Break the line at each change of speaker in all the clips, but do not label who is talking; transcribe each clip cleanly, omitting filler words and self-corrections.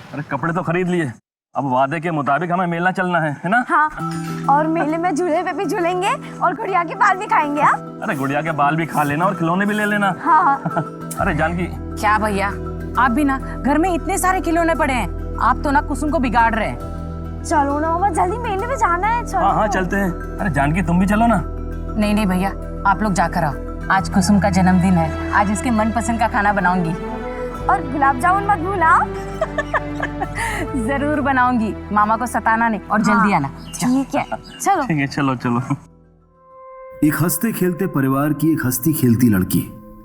अरे कपड़े तो खरीद लिए, अब वादे के मुताबिक हमें मेला चलना है ना?
हाँ, और मेले में झूले पे भी झूलेंगे और गुड़िया के बाल भी खाएंगे। हाँ?
अरे गुड़िया के बाल भी खा लेना और खिलौने भी ले लेना।
हाँ।
अरे जानकी।
क्या भैया, आप भी ना घर में इतने सारे खिलौने पड़े हैं, आप तो ना कुसुम को बिगाड़ रहे हैं।
चलो ना मामा, जल्दी मेले में जाना है। चलो।
हाँ चलते हैं। अरे जानकी तुम भी चलो ना।
नहीं नहीं भैया, आप लोग जाकर आओ, आज कुसुम का जन्मदिन है, आज इसके मनपसंद का खाना बनाऊंगी।
और गुलाब जामुन मत भूलना।
जरूर बनाऊंगी, मामा को सताना नहीं, और जल्दी आना।
ठीक है, चलो।
ठीक है, चलो चलो।
एक हंसते खेलते परिवार की एक हंसती खेलती लड़की,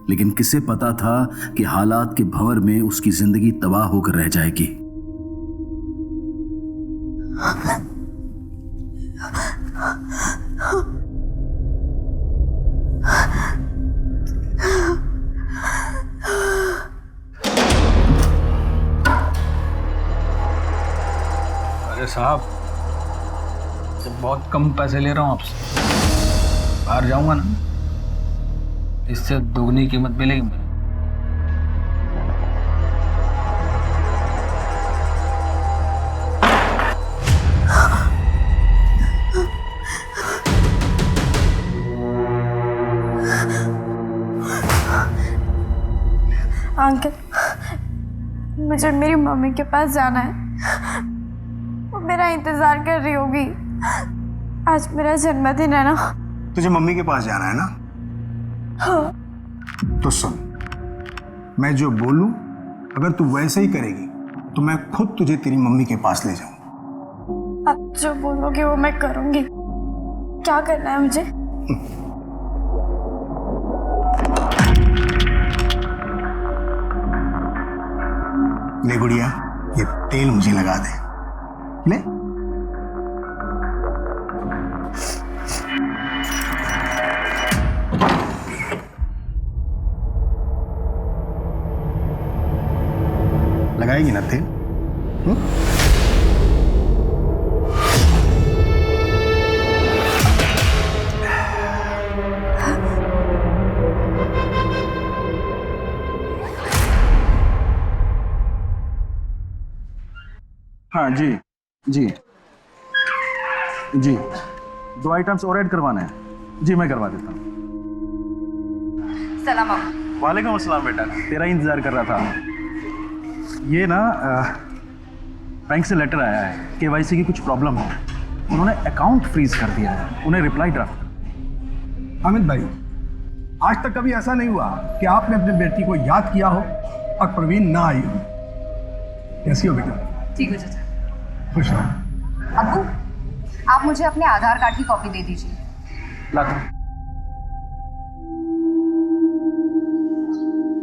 लेकिन किसे पता था कि हालात के भंवर में उसकी जिंदगी तबाह होकर रह जाएगी।
अरे साहब, तो बहुत कम पैसे ले रहा हूँ आपसे, बाहर जाऊंगा ना, इससे दोगुनी कीमत मिलेगी मुझे।
अंकल, मुझे मेरी मम्मी के पास जाना है, वो मेरा इंतजार कर रही होगी। आज मेरा जन्मदिन है ना।
तुझे मम्मी के पास जाना है ना?
हाँ।
तो सुन, मैं जो बोलूं अगर तू वैसे ही करेगी तो मैं खुद तुझे तेरी मम्मी के पास ले जाऊंगा।
आप जो बोलोगे वो मैं करूंगी। क्या करना है मुझे?
ले गुड़िया, ये तेल मुझे लगा दे। ले। लगाएगी ना तेल?
हाँ जी जी जी, 2 आइटम्स और ऐड करवाना है जी, मैं करवा देता हूँ।
सलाम।
वालेकुम अस्सलाम बेटा, तेरा ही इंतजार कर रहा था। ये ना बैंक से लेटर आया है, केवाईसी की कुछ प्रॉब्लम है, उन्होंने अकाउंट फ्रीज कर दिया है, उन्हें रिप्लाई ड्राफ्ट।
अमित भाई, आज तक कभी ऐसा नहीं हुआ कि आपने अपनी बेटी को याद किया हो और प्रवीण ना आई हो। कैसी हो बेटा?
ठीक है चाचा।
खुश रहो।
अब्बू, आप मुझे अपने आधार कार्ड की कॉपी दे दीजिए।
लाता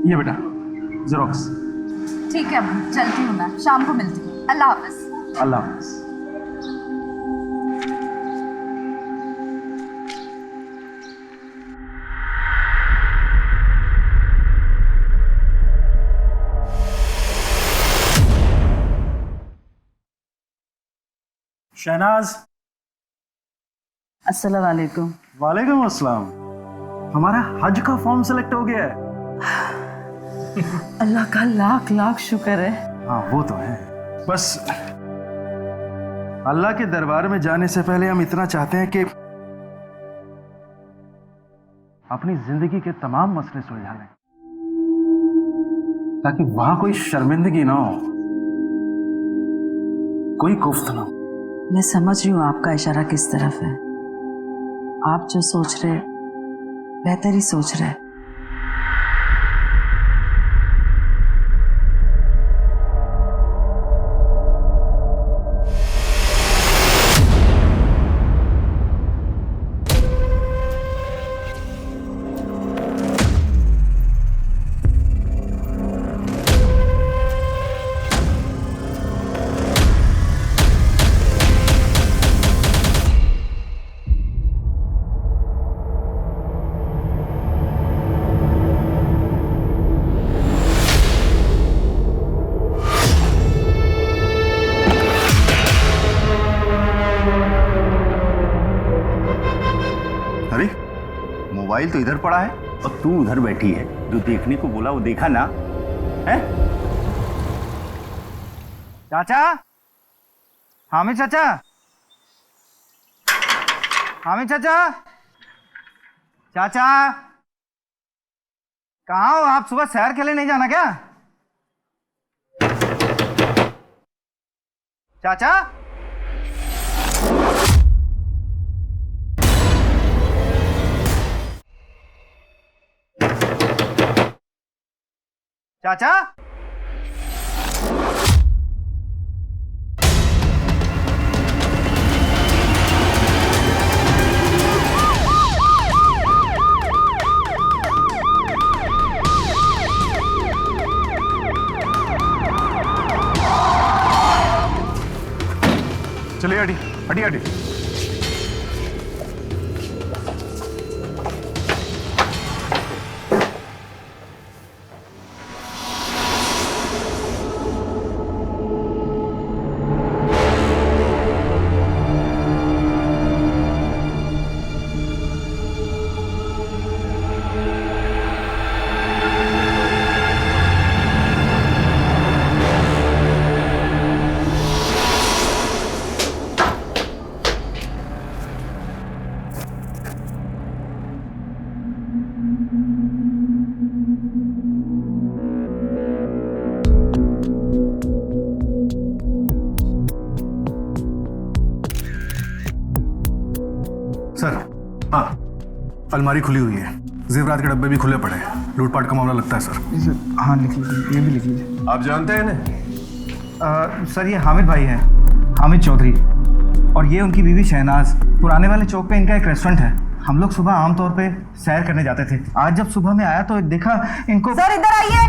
ये बेटा जेरोक्स।
ठीक है अब्बू, चलती हूँ मैं, शाम को मिलती हूँ। अल्लाह हाफिज।
अल्लाह हाफिज। शहनाज।
अस्सलाम वालेकुम।
वालेकुम अस्सलाम। हमारा हज का फॉर्म सेलेक्ट हो गया है।
अल्लाह का लाख लाख शुक्र है।
हाँ वो तो है, बस अल्लाह के दरबार में जाने से पहले हम इतना चाहते हैं कि अपनी जिंदगी के तमाम मसले सुलझा लें, ताकि वहां कोई शर्मिंदगी ना हो, कोई कुफ्त ना हो।
मैं समझ रही हूँ आपका इशारा किस तरफ है। आप जो सोच रहे बेहतर ही सोच रहे।
मोबाइल तो इधर पड़ा है और तू उधर बैठी है, जो देखने को बोला वो देखा ना है?
चाचा, हामिद चाचा, हामिद चाचा, चाचा, कहाँ हो आप? सुबह सैर के लिए नहीं जाना क्या? चाचा, चाचा,
चलिए हटी हटी हटी। सर, हाँ, अलमारी खुली हुई है, जेवरात के डब्बे भी खुले पड़े हैं। लूटपाट का मामला लगता है सर।
हाँ लिख लीजिए, ये भी लिख लीजिए।
आप जानते हैं इन्हें?
सर ये हामिद भाई हैं, हामिद चौधरी, और ये उनकी बीवी शहनाज। पुराने वाले चौक पे इनका एक रेस्टोरेंट है। हम लोग सुबह आमतौर पे सैर करने जाते थे। आज जब सुबह में आया तो देखा इनको।
सर इधर आइए।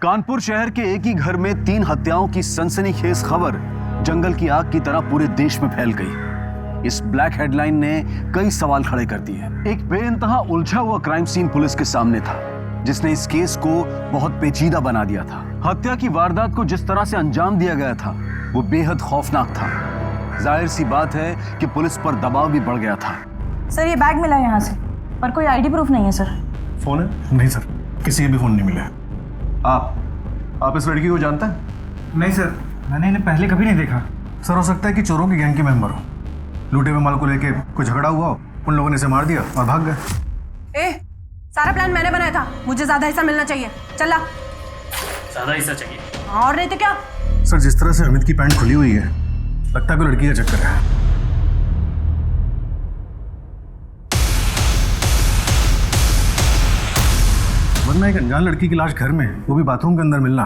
कानपुर शहर के एक ही घर में 3 हत्याओं की सनसनीखेज खबर जंगल की आग की तरह पूरे देश में फैल गई। इस ब्लैक हेडलाइन ने कई सवाल खड़े कर दिए। एक बेइंतहा उलझा हुआ क्राइम सीन पुलिस के सामने था, जिसने इस केस को बहुत पेचीदा बना दिया था। हत्या की वारदात को जिस तरह से अंजाम दिया गया था वो बेहद खौफनाक था। जाहिर सी बात है कि पुलिस पर दबाव भी बढ़ गया था।
सर ये बैग मिला यहाँ से, पर कोई आईडी प्रूफ नहीं है सर।
फोन है? नहीं सर, किसी के भी फोन नहीं मिले। आप इस लड़की को जानते हैं?
नहीं सर, मैंने इन्हें पहले कभी नहीं देखा।
सर, हो सकता है कि चोरों की गैंग के मेंबर हो। लूटे हुए माल को लेके कोई झगड़ा हुआ हो, उन लोगों ने इसे मार दिया और भाग गए।
सारा प्लान मैंने बनाया था, मुझे ज्यादा हिस्सा मिलना चाहिए। चला।
ज्यादा हिस्सा चाहिए?
और नहीं तो क्या।
सर, जिस तरह से अमित की पैंट खुली हुई है, लगता है कोई लड़की का चक्कर है। वरना एक अनजान लड़की की लाश घर में, वो भी बाथरूम के अंदर मिलना,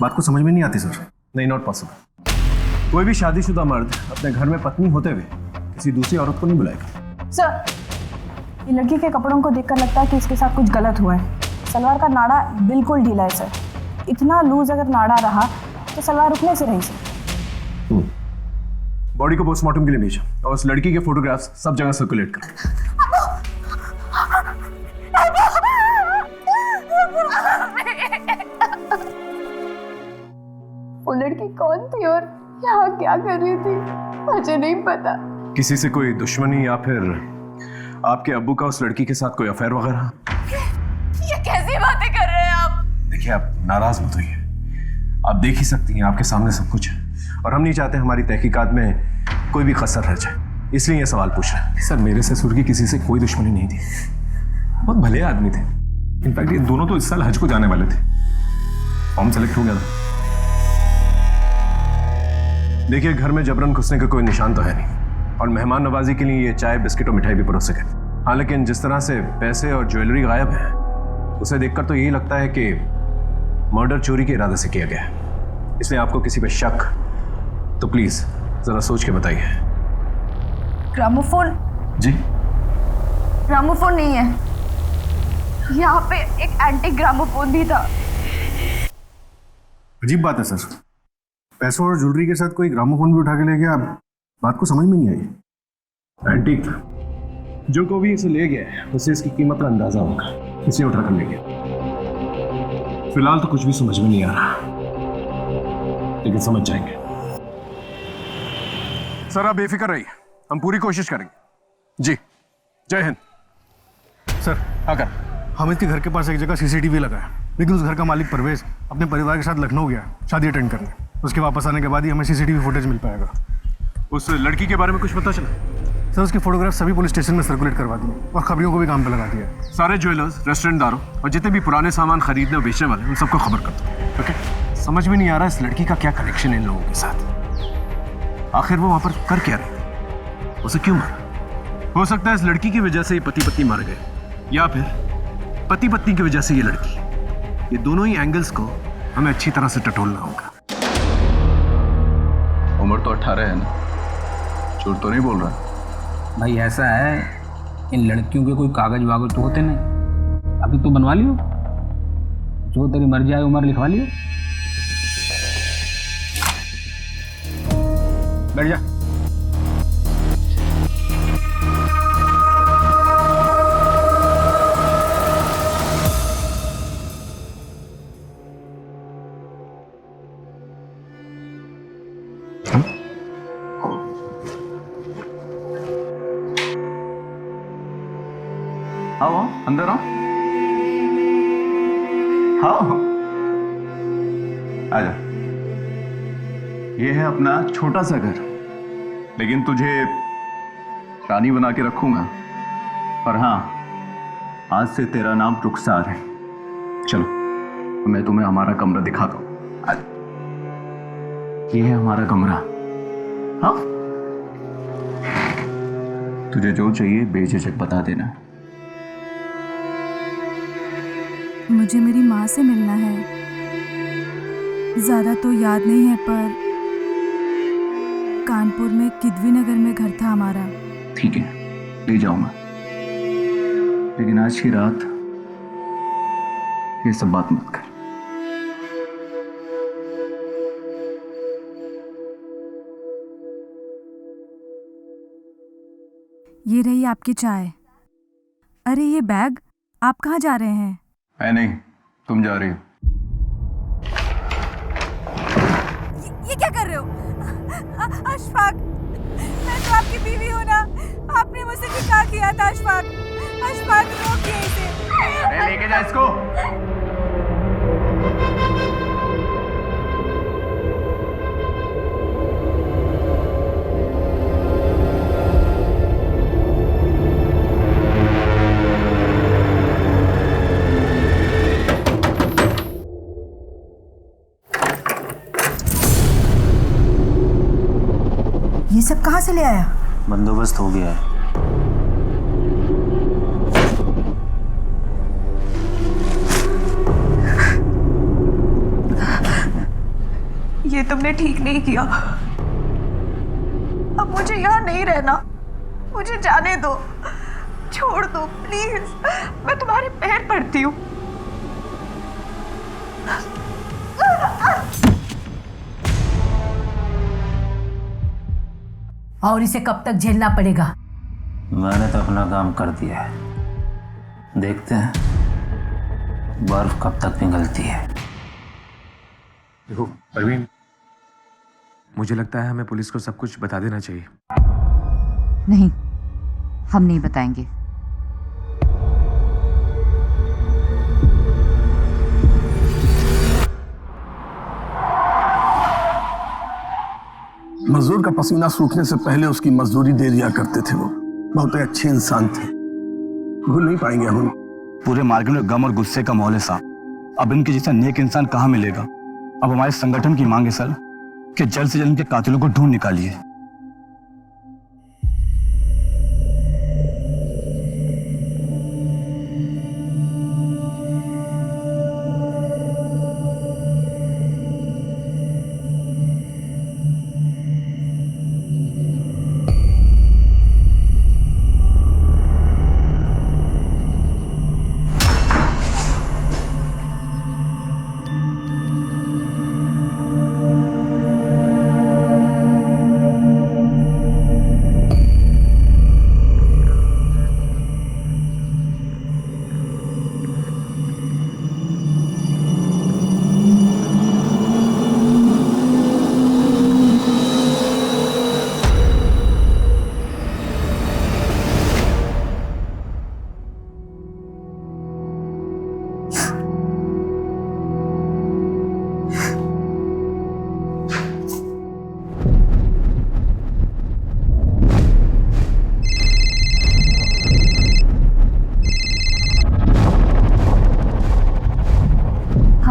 बात को समझ में नहीं आती सर। नहीं, नॉट पॉसिबल। कोई भी शादीशुदा मर्द अपने घर में पत्नी होते हुए किसी दूसरी औरत को नहीं बुलाएगा।
सर ये लड़की के कपड़ों को देखकर लगता है कि इसके साथ कुछ गलत हुआ है। सलवार का नाड़ा बिल्कुल ढीला है सर। इतना लूज अगर नाड़ा रहा तो सलवार रुकने से रही सर।
बॉडी को पोस्टमार्टम के लिए भेजा और उस लड़की के फोटोग्राफ्स सब जगह सर्कुलेट कर।
वो लड़की कौन थी और यहाँ क्या कर रही थी, मुझे नहीं पता।
किसी से कोई दुश्मनी या फिर आपके अब्बू का उस लड़की के साथ कोई अफेयर वगैरह?
ये कैसी बातें कर रहे हैं आप?
देखिए, आप नाराज मत होइए। आप देख ही सकती हैं, आपके सामने सब कुछ है, और हम नहीं चाहते हमारी तहकीकात में कोई भी कसर रह जाए, इसलिए ये सवाल पूछ रहे हैं। सर, मेरे ससुर की किसी से कोई दुश्मनी नहीं थी, बहुत भले आदमी थे। इनफैक्ट ये दोनों तो इस साल हज को जाने वाले थे। फॉर्म सेलेक्ट हो गया था। देखिए, घर में जबरन घुसने का कोई निशान तो है नहीं, और मेहमान नवाजी के लिए ये चाय, बिस्किट और मिठाई भी परोस सके। हाँ, लेकिन जिस तरह से पैसे और ज्वेलरी गायब है, उसे देखकर तो यही लगता है कि मर्डर चोरी के इरादे से किया गया है। इसलिए आपको किसी पे शक तो प्लीज जरा सोच के बताइए।
ग्रामोफोन?
जी,
ग्रामोफोन नहीं है, यहाँ पे एक एंटी ग्रामोफोन भी था।
अजीब बात है सर, पैसों और ज्वेलरी के साथ कोई ग्रामोफोन भी उठा के ले गया। बात को समझ में नहीं आई। एंटीक था, जो कोई भी इसे ले गया है उसे इसकी कीमत का अंदाजा होगा, इसे उठा कर ले गया। फिलहाल तो कुछ भी समझ में नहीं आ रहा, लेकिन समझ जाएंगे। सर, आप बेफिक्र रहिए, हम पूरी कोशिश करेंगे। जी, जय हिंद। सर
हाँ कर।
हामिद के घर के पास एक जगह सीसीटीवी लगा है, लेकिन उस घर का मालिक परवेज अपने परिवार के साथ लखनऊ गया है शादी अटेंड करने। उसके वापस आने के बाद ही हमें सीसीटीवी फुटेज मिल पाएगा।
उस लड़की के बारे में कुछ पता चला?
सर उसकी फोटोग्राफ सभी पुलिस स्टेशन में सर्कुलेट करवा दिए और खबरियों को भी काम पे लगा दिया है।
सारे ज्वेलर्स, रेस्टोरेंटदारों और जितने भी पुराने सामान खरीदने और बेचने वाले उन सबको खबर कर दो। ओके? समझ में नहीं आ रहा इस लड़की का क्या कनेक्शन है इन लोगों के साथ। आखिर वो वहां पर कर क्या रही? उसे क्यों मारा? हो सकता है इस लड़की की वजह से ये पति पत्नी मर गए, या फिर पति पत्नी की वजह से ये लड़की। ये दोनों ही एंगल्स को हमें अच्छी तरह से टटोलना होगा।
उम्र तो 18 है ना, झूठ तो नहीं बोल रहा?
भाई ऐसा है, इन लड़कियों के कोई कागज वागज तो होते नहीं। अभी तू बनवा लियो, जो तेरी मर्जी आए उम्र लिखवा लियो। बैठ जा।
आओ अंदर आओ। आओ आजा। ये है अपना छोटा सा घर, लेकिन तुझे रानी बना के रखूंगा। और हाँ, आज से तेरा नाम रुखसार है। चलो मैं तुम्हें हमारा कमरा दिखाता हूँ। ये है हमारा कमरा। हाँ, तुझे जो चाहिए बेझिझक बता देना।
मुझे मेरी माँ से मिलना है। ज़्यादा तो याद नहीं है, पर कानपुर में किदवी नगर में घर था हमारा।
ठीक है, ले जाऊंगा, लेकिन आज की रात ये सब बात मत कर।
ये रही आपकी चाय। अरे ये बैग, आप कहाँ जा रहे हैं?
मैं नहीं, तुम जा रही हो।
ये क्या कर रहे हो? अशफाक, मैं तो आपकी बीवी हूँ ना। आपने मुझसे क्या किया था अशफाक? अशफाक रोकिए इसे।
लेके जा इसको।
ये सब कहाँ से ले आया?
बंदोबस्त हो गया है।
ये तुमने ठीक नहीं किया। अब मुझे यहाँ नहीं रहना, मुझे जाने दो, छोड़ दो प्लीज। मैं तुम्हारे पैर पड़ती हूँ।
और इसे कब तक झेलना पड़ेगा?
मैंने तो अपना काम कर दिया है, देखते हैं बर्फ कब तक पिघलती है।
देखो परवीन, मुझे लगता है हमें पुलिस को सब कुछ बता देना चाहिए।
नहीं, हम नहीं बताएंगे।
मजदूर का पसीना सूखने से पहले उसकी मजदूरी दे दिया करते थे। वो बहुत ही अच्छे इंसान थे, भूल नहीं पाएंगे हम।
पूरे मार्केट में गम और गुस्से का माहौल है साहब। अब इनके जैसा नेक इंसान कहाँ मिलेगा? अब हमारे संगठन की मांग है सर कि जल्द से जल्द इनके कातिलों को ढूंढ निकालिए।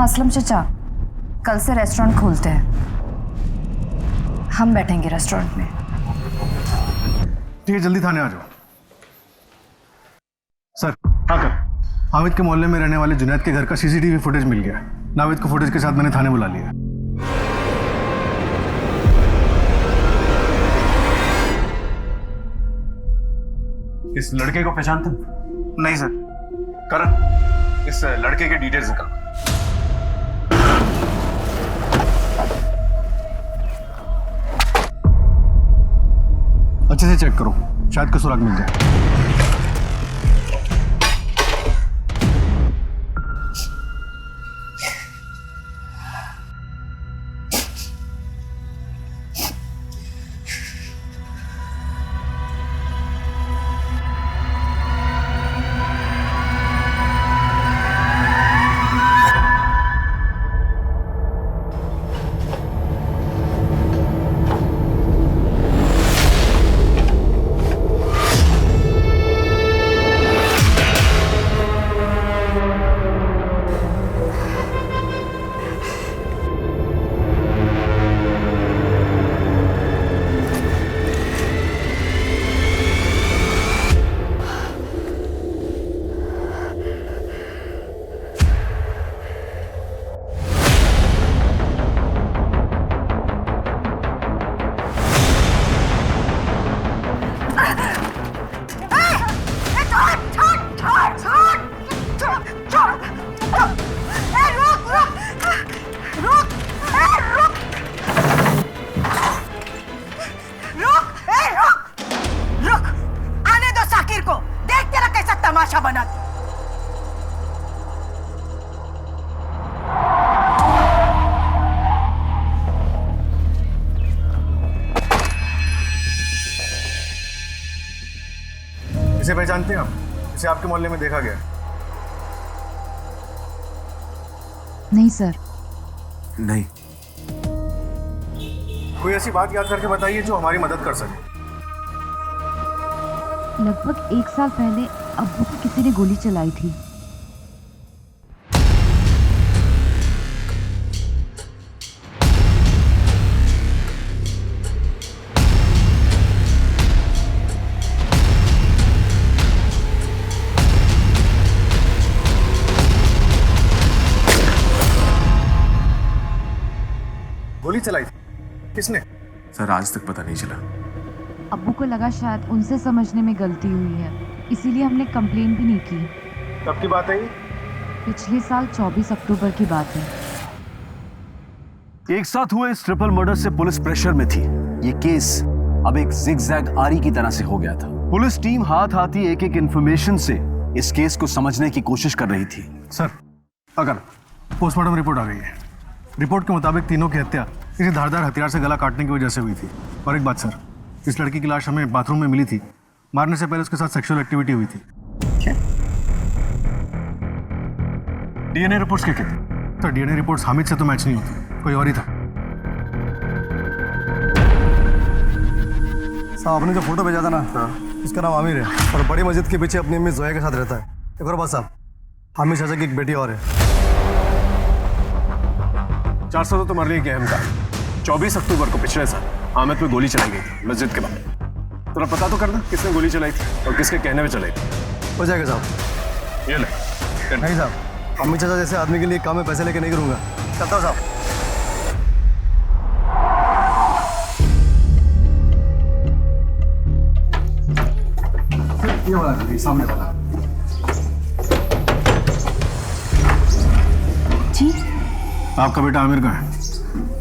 असलम चचा, कल से रेस्टोरेंट खोलते हैं, हम बैठेंगे रेस्टोरेंट में।
ठीक है, जल्दी थाने आ जाओ। सर, हाँ कर। हामिद के मोहल्ले में रहने वाले जुनैद के घर का सीसीटीवी फुटेज मिल गया। नाविद को फुटेज के साथ मैंने थाने बुला लिया।
इस लड़के को पहचानते?
नहीं सर।
करण, इस लड़के के डिटेल्स निकाल।
अच्छे से चेक करो, शायद का सुराग मिल जाए। इसे पहचानते हैं आप? इसे आपके मोहल्ले में देखा गया?
नहीं सर।
नहीं।
कोई ऐसी बात याद करके बताइए जो हमारी मदद कर सके।
लगभग 1 साल पहले अब्बू को किसी ने गोली चलाई थी।
गोली चलाई थी? किसने?
सर आज तक पता नहीं चला।
अब्बू को लगा शायद उनसे समझने में गलती हुई है, इसीलिए हमने कंप्लेन भी नहीं की।
कब की बात है ये?
पिछले साल 24 अक्टूबर की बात है।
एक साथ हुए इस ट्रिपल मर्डर से पुलिस प्रेशर में थी। ये केस अब एक जिगजैग आरी की तरह से हो गया था। पुलिस टीम हाथ हाथी एक एक इंफॉर्मेशन से इस केस को समझने की कोशिश कर रही थी।
सर, अगर पोस्टमार्टम रिपोर्ट आ गई है। रिपोर्ट के मुताबिक तीनों की हत्या किसी धारदार हथियार से गला काटने की वजह से हुई थी। और एक बात सर, इस लड़की की लाश हमें बाथरूम में मिली थी। मारने से पहले उसके साथ सेक्सुअल एक्टिविटी हुई थी।
डीएनए रिपोर्ट्स क्या कहते?
सर, डीएनए रिपोर्ट्स हामिद से तो मैच नहीं होती, कोई और ही था।
साहब, आपने जो फोटो भेजा था ना, उसका नाम आमिर है और बड़ी मस्जिद के पीछे अपनी अम्मी जोया के साथ रहता है। एक और बात साहब, हामिद चाचा की एक बेटी और है।
400 तो तुम्हारे लिए अहम था। 24 अक्टूबर को पिछले साल हामिद पे गोली चलाई गई थी मस्जिद के बाहर। थोड़ा पता तो करना किसने गोली चलाई थी और किसके कहने में चलाई थी।
हो जाएगा साहब।
ये ले।
नहीं साहब, अम्मी चाचा जैसे आदमी के लिए काम में पैसे लेके नहीं करूँगा। चलता हूँ साहब। ये वाला सामने वाला।
जी,
आपका बेटा आमिर कहाँ है?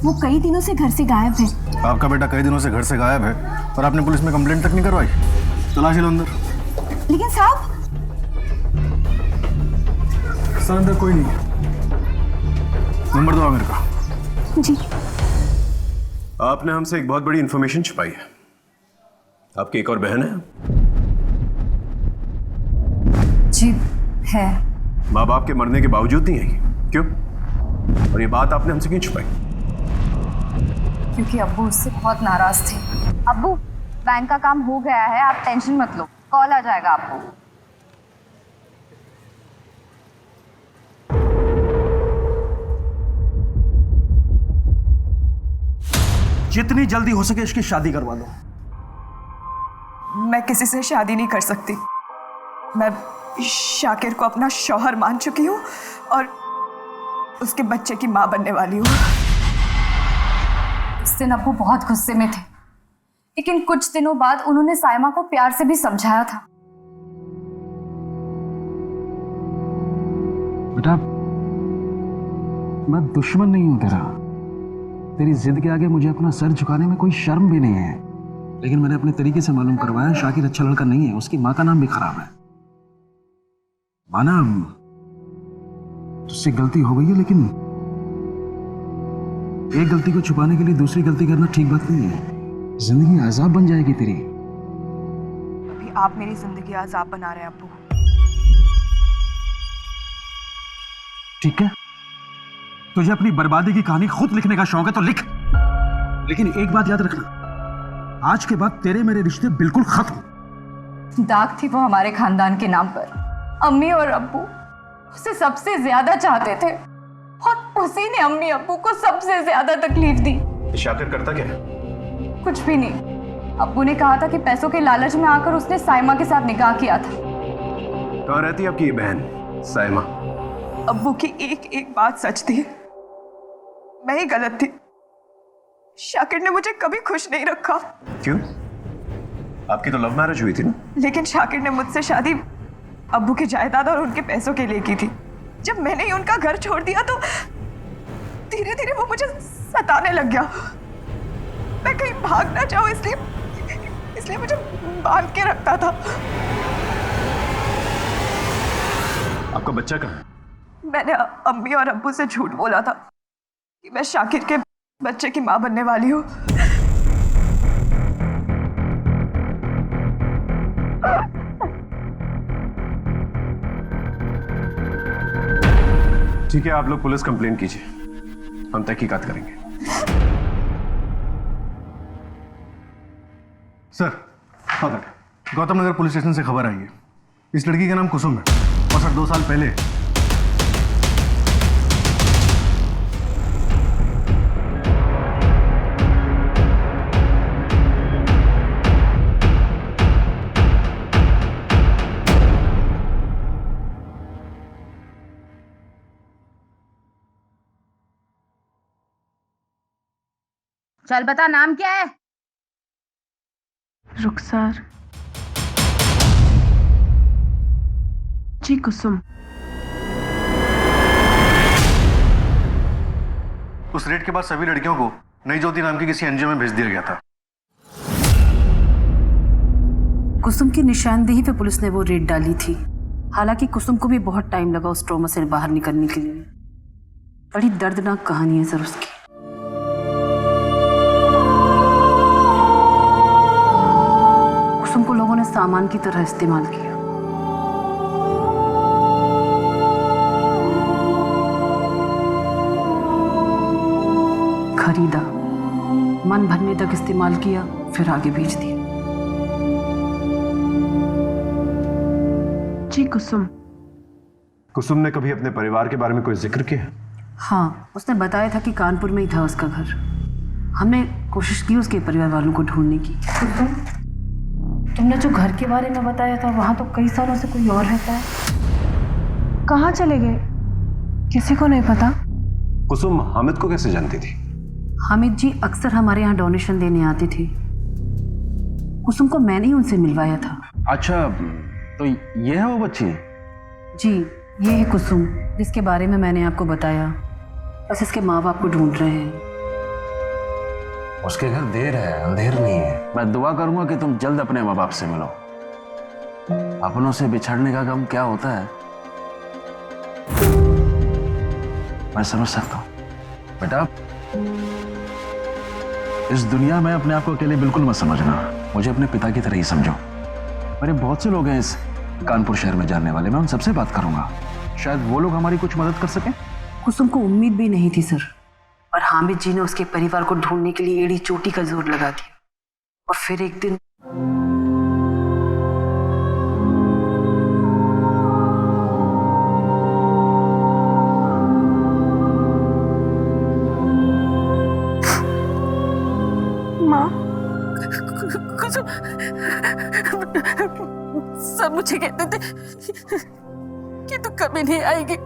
वो कई दिनों से घर से गायब है।
आपका बेटा कई दिनों से घर से गायब है और आपने पुलिस में कंप्लेंट तक नहीं करवाई? तलाशी लो अंदर।
लेकिन साहब,
सर अंदर कोई नहीं। नंबर दो आमिर का।
जी।
आपने हमसे एक बहुत बड़ी इंफॉर्मेशन छुपाई है। आपकी एक और बहन है?
जी है।
माँ बाप के मरने के बावजूद नहीं आई? क्यों? और ये बात आपने हमसे क्यों छुपाई?
क्योंकि अब्बू उससे बहुत नाराज थे। अब्बू, बैंक का काम हो गया है, आप टेंशन मत लो, कॉल आ जाएगा आपको।
जितनी जल्दी हो सके इसकी शादी करवा दो।
मैं किसी से शादी नहीं कर सकती। मैं शाकिर को अपना शौहर मान चुकी हूँ और उसके बच्चे की माँ बनने वाली हूँ।
उस दिन अब्बू बहुत गुस्से में थे, लेकिन कुछ दिनों बाद उन्होंने साइमा को प्यार से भी समझाया था।
बेटा, मैं दुश्मन नहीं हूं तेरा। तेरी जिद के आगे मुझे अपना सर झुकाने में कोई शर्म भी नहीं है, लेकिन मैंने अपने तरीके से मालूम करवाया शाकिर अच्छा लड़का नहीं है, उसकी माँ का नाम भी खराब है। माना तुझसे गलती हो गई है, लेकिन एक गलती को छुपाने के लिए दूसरी गलती करना ठीक बात नहीं है। जिंदगी अजाब बन जाएगी तेरी।
अभी आप मेरी जिंदगी अजाब बना रहे हैं अब्बू।
ठीक है, तुझे अपनी बर्बादी की कहानी खुद लिखने का शौक है तो लिख, लेकिन एक बात याद रखना, आज के बाद तेरे मेरे रिश्ते बिल्कुल खत्म।
दाग थी वो हमारे खानदान के नाम पर। अम्मी और अब्बू उसे सबसे ज्यादा चाहते थे और उसी ने अम्मी अब्बू को सबसे ज्यादा तकलीफ दी।
शाकिर करता क्या है?
कुछ भी नहीं। अब्बू ने कहा था कि पैसों के लालच में आकर उसने साइमा के साथ निकाह किया था।
कहाँ रहती है आपकी ये बहन साइमा?
अब्बू की एक एक बात सच थी। मैं ही गलत थी। शाकिर ने मुझे कभी खुश नहीं रखा।
क्यों? आपकी तो लव मैरिज हुई थी ना?
लेकिन शाकिर ने मुझसे शादी अब्बू की जायदाद और उनके पैसों के लिए की थी। जब मैंने ही उनका घर छोड़ दिया तो धीरे धीरे वो मुझे सताने लग गया। मैं कहीं भाग ना जाऊं इसलिए मुझे बांध के रखता था।
आपका बच्चा कहाँ है?
मैंने अम्मी और अब्बू से झूठ बोला था कि मैं शाकिर के बच्चे की माँ बनने वाली हूँ।
ठीक है, आप लोग पुलिस कंप्लेंट कीजिए, हम तहकीकात करेंगे।
सर, हाँ sir, Gautam Nagar police station से खबर आई है। इस लड़की का नाम कुसुम है और सर 2 साल पहले
चल बता, नाम क्या है?
रुखसार जी कुसुम।
उस रेड के बाद सभी लड़कियों को नई ज्योति नाम की किसी एनजीओ में भेज दिया गया था।
कुसुम की निशानदेही पे पुलिस ने वो रेड डाली थी। हालांकि कुसुम को भी बहुत टाइम लगा उस ट्रॉमा से बाहर निकलने के लिए। बड़ी दर्दनाक कहानी है सर उसकी। कुसुम को लोगों ने सामान की तरह इस्तेमाल किया। खरीदा, मन भरने तक इस्तेमाल किया, फिर आगे बेच दिया।
जी कुसुम।
कुसुम ने कभी अपने परिवार के बारे में कोई जिक्र किया?
हाँ, उसने बताया था कि कानपुर में ही था उसका घर। हमने कोशिश की उसके परिवार वालों को ढूंढने की। तुमने जो घर के बारे में बताया था, वहां तो कई सालों से कोई और रहता है।
कहाँ चले गए? किसी को नहीं पता।
कुसुम हामिद को कैसे जानती थी?
हामिद जी अक्सर हमारे यहाँ डोनेशन देने आते थे। कुसुम को मैंने ही उनसे मिलवाया था।
अच्छा, तो ये है वो बच्ची?
जी, ये है कुसुम जिसके बारे में मैंने आपको बताया। बस इसके माँ बाप को ढूंढ रहे हैं।
उसके घर देर है, अंधेर नहीं है। मैं दुआ करूंगा कि तुम जल्द अपने माँ बाप से मिलो। अपनों से बिछड़ने का गम क्या होता है मैं समझ सकता हूँ। बेटा, इस दुनिया में अपने आप को अकेले बिल्कुल मत समझना। मुझे अपने पिता की तरह ही समझो। मेरे बहुत से लोग हैं इस कानपुर शहर में जानने वाले, मैं उन सबसे बात करूंगा। शायद वो लोग हमारी कुछ मदद कर सकें।
कुसुम को उम्मीद भी नहीं थी सर, और हामिद जी ने उसके परिवार को ढूंढने के लिए एड़ी चोटी का जोर लगा दिया। और फिर एक दिन
कुसुम सब मुझे कहते थे कि तू कभी नहीं आएगी,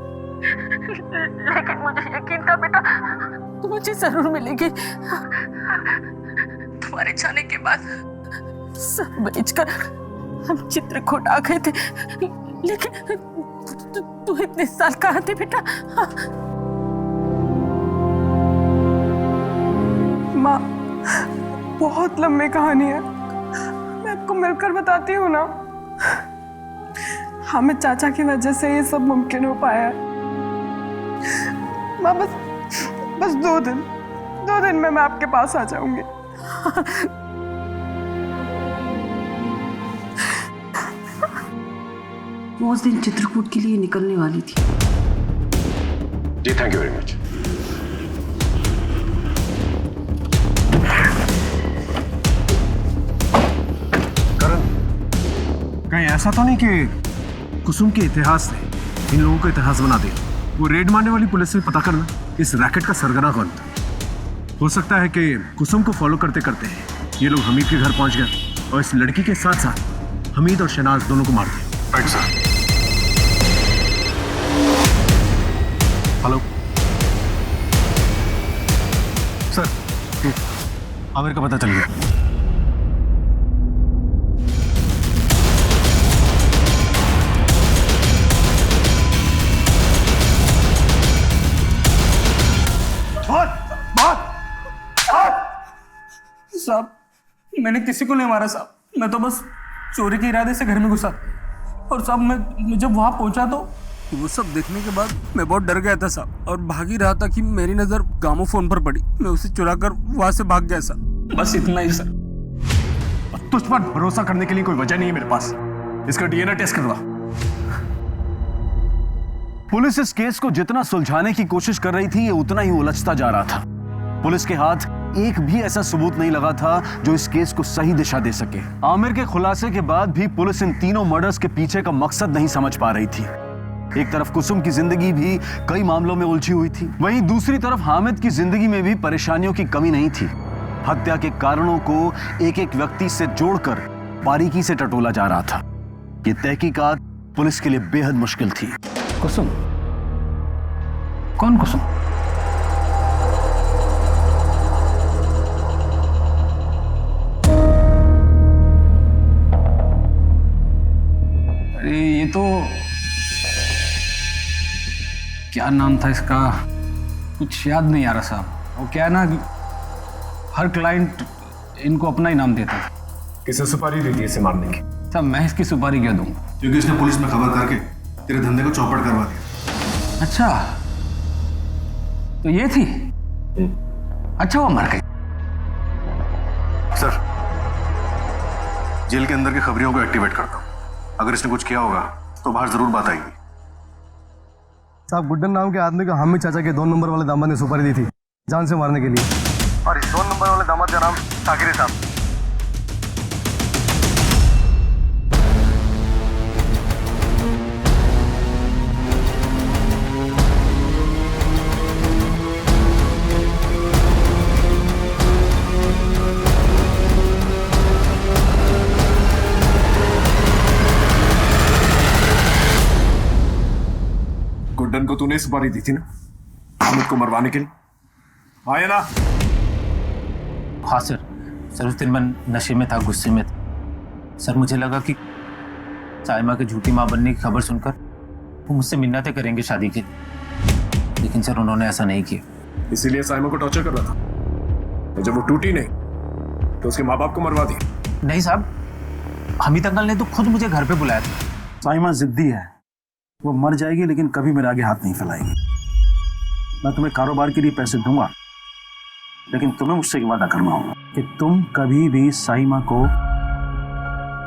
लेकिन मुझे यकीन था बेटा तू मुझे जरूर मिलेगी। तुम्हारे जाने के बाद सब बेचकर हम चित्रकूट आ गए थे, लेकिन तू इतने साल कहाँ थे बेटा?
माँ, बहुत लंबी कहानी है, मैं आपको मिलकर बताती हूँ ना। हमें चाचा की वजह से ये सब मुमकिन हो पाया है। माँ, बस 2 दिन में मैं आपके पास आ जाऊंगी।
वो उस दिन चित्रकूट के लिए निकलने वाली थी।
जी थैंक यू वेरी मच।
कहीं ऐसा तो नहीं कि कुसुम के इतिहास ने इन लोगों का इतिहास बना दिया? वो रेड मारने वाली पुलिस से पता करना इस रैकेट का सरगना कौन था। हो सकता है कि कुसुम को फॉलो करते करते ये लोग हमीद के घर पहुंच गए और इस लड़की के साथ साथ हमीद और शहनाज दोनों को मार दिया। Right sir.
Hello sir, Aamir का पता चल गया।
साहब, मैंने किसी को नहीं मारा साहब, मैं तो बस चोरी के इरादे से घर में घुसा। और साहब मैं जब वहाँ पहुँचा तो वो सब देखने के बाद मैं बहुत डर गया था साहब, और भाग ही रहा था कि मेरी नज़र गामो फोन पर पड़ी। मैं उसे चुरा कर वहाँ से भाग गया साहब, बस इतना ही सर।
तुझ पर भरोसा करने के लिए कोई वजह नहीं है मेरे पास। इसका डीएनए टेस्ट करवा।
पुलिस इस केस को जितना सुलझाने की कोशिश कर रही थी, ये उतना ही उलझता जा रहा था। पुलिस के हाथ एक भी ऐसा सबूत नहीं लगा था जो इस केस को सही दिशा दे सके। आमिर के खुलासे के बाद भी पुलिस इन तीनों मर्डर्स के पीछे का मकसद नहीं समझ पा रही थी। एक तरफ कुसुम की जिंदगी भी कई मामलों में उलझी हुई थी, वहीं दूसरी तरफ हामिद की जिंदगी में भी परेशानियों की कमी नहीं थी। हत्या के कारणों को एक एक व्यक्ति से जोड़कर बारीकी से टटोला जा रहा था। ये तहकीकात पुलिस के लिए बेहद मुश्किल थी।
कुसुम? कौन कुसुम? अरे ये तो क्या नाम था इसका, कुछ याद नहीं आ रहा साहब। वो क्या है ना, हर क्लाइंट इनको अपना ही नाम देता था।
किसे सुपारी दी थी इसे मारने की?
साहब मैं इसकी सुपारी क्यों दूँ?
क्योंकि इसने पुलिस में खबर करके तेरे धंधे को चौपट करवा दिया।
अच्छा, तो ये थी? अच्छा वो मर गई।
सर, जेल के अंदर की खबरियों को एक्टिवेट करता हूँ। अगर इसने कुछ किया होगा तो बाहर जरूर बात आएगी।
साहब, गुड्डन नाम के आदमी को हामिद चाचा के 2 नंबर वाले दामाद ने सुपारी दी थी जान से मारने के लिए, और इस 2 नंबर वाले दामाद का नाम साकिर साहब।
गुड्डन को तूने सुपारी दी थी ना हामिद को मरवाने के लिए, आया ना?
हाँ सर उस दिन मैं नशे में था, गुस्से में था सर। मुझे लगा कि साइमा के झूठी माँ बनने की खबर सुनकर वो मुझसे मिन्नतें करेंगे शादी के लिए, लेकिन सर उन्होंने ऐसा नहीं किया।
इसीलिए साइमा को टॉर्चर कर रहा था, और जब वो टूटी नहीं तो उसके माँ बाप को मरवा दिया।
नहीं साहब, हमीद अंकल ने तो खुद मुझे घर पे बुलाया था।
साइमा जिद्दी है, वो मर जाएगी लेकिन कभी मेरे आगे हाथ नहीं फैलाएगी। मैं तुम्हें कारोबार के लिए पैसे दूंगा, लेकिन तुम्हें मुझसे एक वादा करना होगा कि तुम कभी भी साइमा को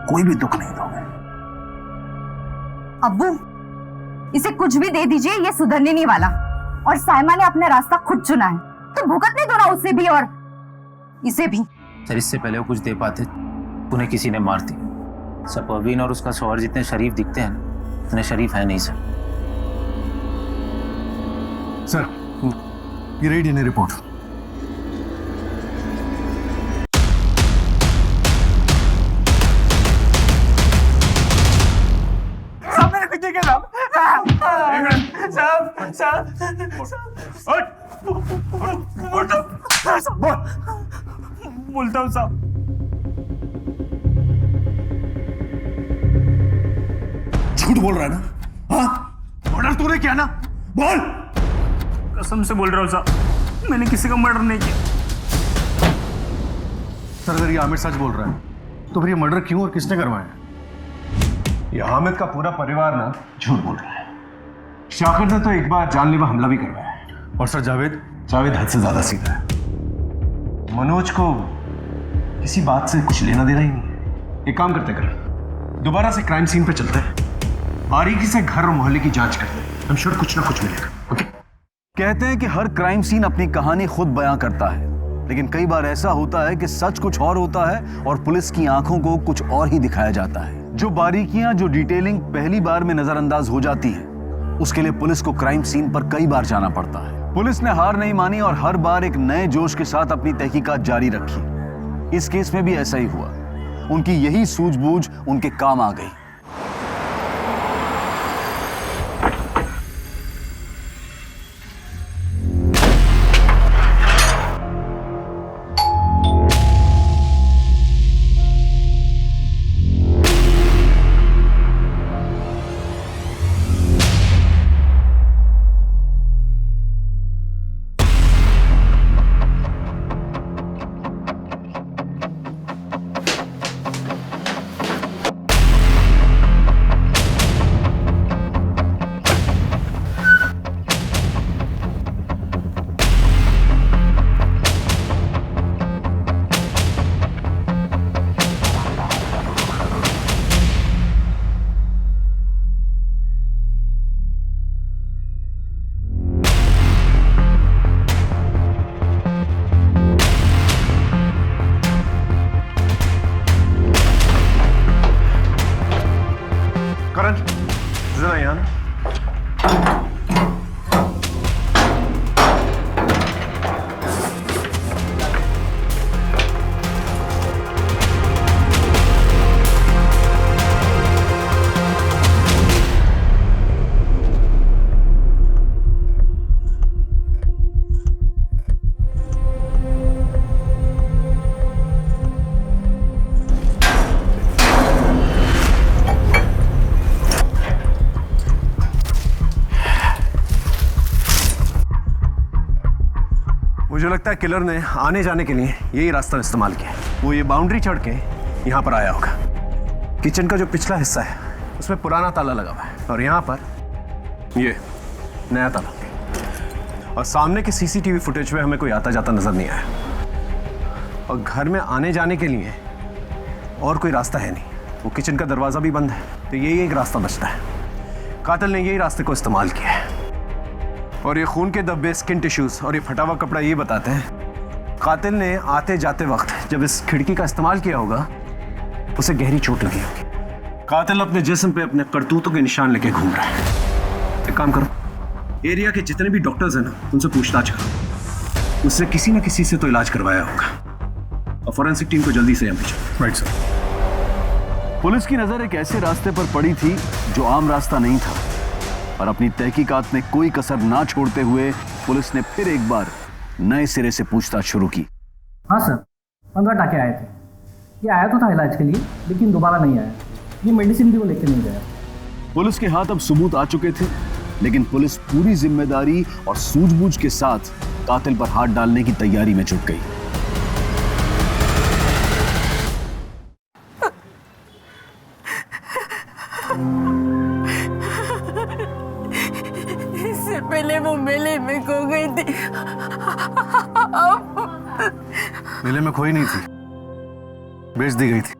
कोई भी दुख नहीं दोगे।
अब्बू, इसे कुछ भी दे दीजिए, ये सुधरने नहीं वाला। और साइमा ने अपना रास्ता खुद चुना है, तो भुगतने दो ना उसे भी और इसे भी।
सर इससे पहले वो कुछ दे पाते उन्हें किसी ने मार दी। सर परवीन और उसका शौहर जितने शरीफ दिखते हैं उतने शरीफ है नहीं सर।
सर, ये रही डीएनए रिपोर्ट।
ठीक है साहब। साहब बोलता हूँ साहब।
झूठ बोल रहा है ना? हाँ, मर्डर तूने किया ना? बोल।
कसम से बोल रहा हूँ साहब, मैंने किसी का मर्डर नहीं किया।
सर अगर ये आमिर सच बोल रहा है तो फिर ये मर्डर क्यों और किसने करवाया?
ये हामिद का पूरा परिवार ना झूठ बोल रहा है। शाकिर ने तो एक बार जानलेवा हमला भी करवाया है।
और सर जावेद?
जावेद हद से ज्यादा सीधा है। मनोज को किसी बात से कुछ लेना देना ही नहीं है। एक काम करते कर, दोबारा से क्राइम सीन पे चलते हैं, बारीकी से घर और मोहल्ले की जांच करते हैं। हम श्योर कुछ ना कुछ मिलेगा। ओके?
कहते हैं कि हर क्राइम सीन अपनी कहानी खुद बयां करता है, लेकिन कई बार ऐसा होता है कि सच कुछ और होता है और पुलिस की आंखों को कुछ और ही दिखाया जाता है। जो बारीकियां, जो डिटेलिंग पहली बार में नजरअंदाज हो जाती है, उसके लिए पुलिस को क्राइम सीन पर कई बार जाना पड़ता है। पुलिस ने हार नहीं मानी और हर बार एक नए जोश के साथ अपनी तहकीकात जारी रखी। इस केस में भी ऐसा ही हुआ। उनकी यही सूझबूझ उनके काम आ गई।
करण, जरा यहाँ ना। मुझे लगता है किलर ने आने जाने के लिए यही रास्ता इस्तेमाल किया। वो ये बाउंड्री चढ़ के यहाँ पर आया होगा। किचन का जो पिछला हिस्सा है उसमें पुराना ताला लगा हुआ है और यहाँ पर ये नया ताला। और सामने के सीसीटीवी फुटेज में हमें कोई आता जाता नजर नहीं आया। और घर में आने जाने के लिए और कोई रास्ता है नहीं। वो किचन का दरवाजा भी बंद है, तो यही एक रास्ता बचता है। कातिल ने यही रास्ते को इस्तेमाल किया है। और ये खून के धब्बे, स्किन टिश्यूज और ये फटा हुआ कपड़ा ये बताते हैं कातिल ने आते जाते वक्त जब इस खिड़की का इस्तेमाल किया होगा उसे गहरी चोट लगी होगी। कातिल अपने जिस्म पे अपने करतूतों के निशान लेके घूम रहा है। एक काम करो, एरिया के जितने भी डॉक्टर्स हैं ना, उनसे पूछताछ करो। उससे किसी ना किसी से तो इलाज करवाया होगा। और फॉरेंसिक टीम को जल्दी से यहाँ भेजो।
Right sir.
पुलिस की नजर एक ऐसे रास्ते पर पड़ी थी जो आम रास्ता नहीं था, और अपनी तहकीकात में कोई कसर ना छोड़ते हुए पुलिस ने फिर एक बार नए सिरे से पूछताछ शुरू की।
हाँ सर, 15 टाके आए थे। ये आया तो था इलाज के लिए, लेकिन दोबारा नहीं आया। ये मेडिसिन भी वो लेके नहीं गया।
पुलिस के हाथ अब सबूत आ चुके थे, लेकिन पुलिस पूरी जिम्मेदारी और सूझबूझ के साथ कातिल पर हाथ डालने की तैयारी में जुट गई।
इससे पहले वो मेले में खो गई थी।
मेले में खोई नहीं थी, बेच दी गई थी।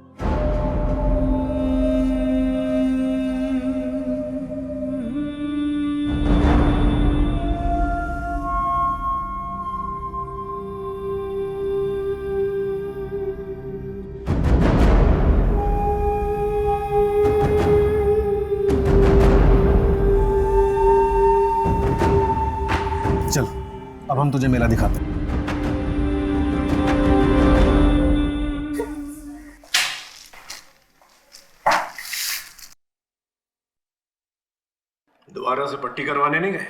चल, अब हम तुझे मेला दिखाते हैं।
दोबारा से पट्टी करवाने नहीं गए?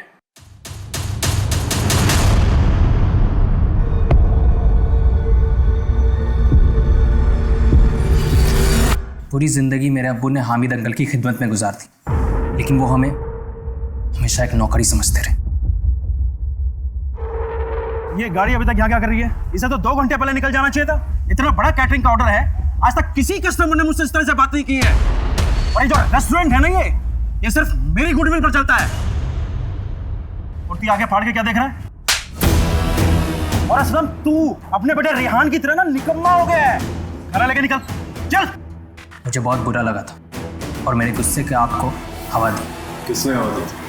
पूरी जिंदगी मेरे अब्बू ने हामिद अंकल की खिदमत में गुजार दी, लेकिन वो हमें हमेशा एक नौकरी समझते रहे।
ये गाड़ी अभी तक यहाँ क्या कर रही है? इसे तो 2 घंटे पहले निकल जाना चाहिए था। इतना बड़ा कैटरिंग का ऑर्डर है, आज तक किसी कस्टमर ने मुझसे इस तरह से बात नहीं की है। और ये जो रेस्टोरेंट है ना, ये सिर्फ मेरी गुडविल पर चलता है। कुर्ती आगे फाड़ के क्या देख रहा है? और असलम तू अपने बेटे रेहान की तरह ना निकम्मा हो गया है। घर लेके निकल, चल।
मुझे बहुत बुरा लगा था और मेरे गुस्से के आग को हवा दी।
किसने हवा दी थी?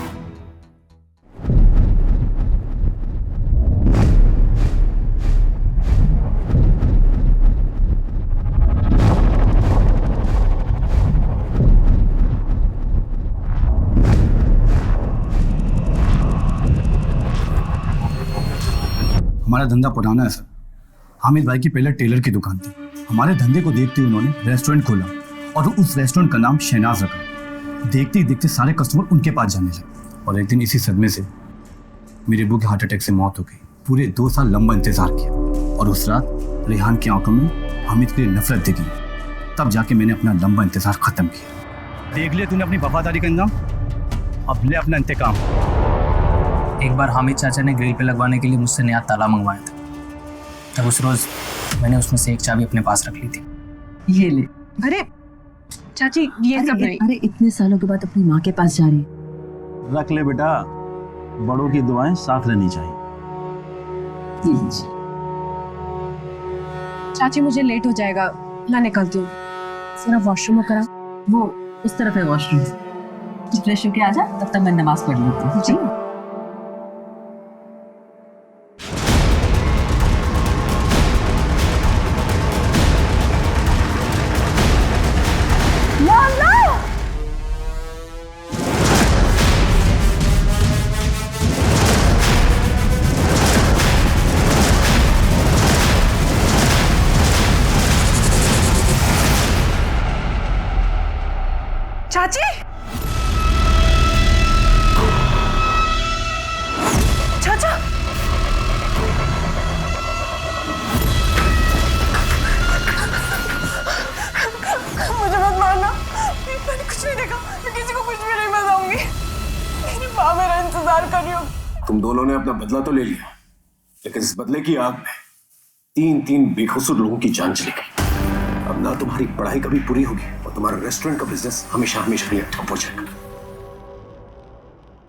हमारा धंधा पुराना है सर। हामिद भाई की पहले टेलर की दुकान थी। हमारे धंधे को देखते हुए उन्होंने रेस्टोरेंट खोला और उस रेस्टोरेंट का नाम शहनाज रखा। देखते ही देखते सारे कस्टमर उनके पास जाने लगे और एक दिन इसी सदमे से मेरे अब्बू की हार्ट अटैक से मौत हो गई। पूरे 2 साल लंबा इंतजार किया और उस रात रेहान की आंखों में हामिद के लिए नफरत दिखी। तब जाके मैंने अपना लंबा इंतजार खत्म किया। देख लिया तूने अपनी वफादारी का अंजाम, अब ले अपना इंतकाम।
एक बार हामिद चाचा ने ग्रिल पे लगवाने के लिए मुझसे नया ताला मंगवाया था। तब उस रोज मैंने उसमें से एक चाबी अपने पास रख ली थी।
ये ले।
अरे चाची, ये सब नहीं।
अरे इतने सालों के बाद अपनी माँ के पास जा रही।
रख ले बेटा, बड़ों की दुआएं साथ रहनी चाहिए।
चाची मुझे लेट हो जाएगा, मैं निकलती हूँ।
जरा वॉशरूम करा, वो उस तरफ है वॉशरूम। फ्रेश होके आ जा, तब तक मैं नमाज पढ़ लेती हूँ। जी।
चाची, चाचा, मुझे मत मारना। मैंने कुछ नहीं देखा, मैं किसी को कुछ भी नहीं बताऊंगी। मेरी माँ मेरा इंतजार कर रही हो।
तुम दोनों ने अपना बदला तो ले लिया, लेकिन इस बदले की आग में 3 बेकसूर लोगों की जान चली गई। अब ना तुम्हारी पढ़ाई कभी पूरी होगी और तुम्हारा रेस्टोरेंट का बिजनेस हमेशा हमेशा के लिए ठप हो जाएगा।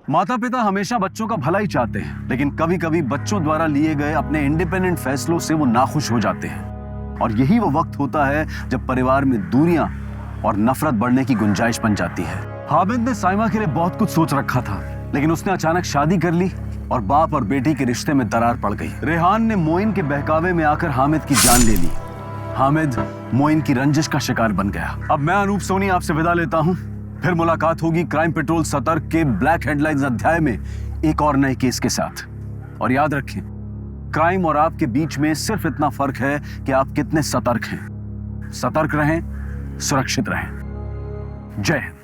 माता पिता हमेशा बच्चों का भला ही चाहते हैं, लेकिन कभी कभी बच्चों द्वारा लिए गए अपने इंडिपेंडेंट फैसलों से वो नाखुश हो जाते हैं। और यही वो वक्त होता है जब परिवार में दूरियां और नफरत बढ़ने की गुंजाइश बन जाती है। हामिद ने साइमा के लिए बहुत कुछ सोच रखा था, लेकिन उसने अचानक शादी कर ली और बाप और बेटी के रिश्ते में दरार पड़ गई। रेहान ने मोइन के बहकावे में आकर हामिद की जान ले ली। हामिद मोइन की रंजिश का शिकार बन गया। अब मैं अनूप सोनी आपसे विदा लेता हूं। फिर मुलाकात होगी क्राइम पेट्रोल सतर्क के ब्लैक हेडलाइंस अध्याय में एक और नए केस के साथ। और याद रखें, क्राइम और आपके बीच में सिर्फ इतना फर्क है कि आप कितने सतर्क हैं। सतर्क रहें, सुरक्षित रहें। जय हिंद।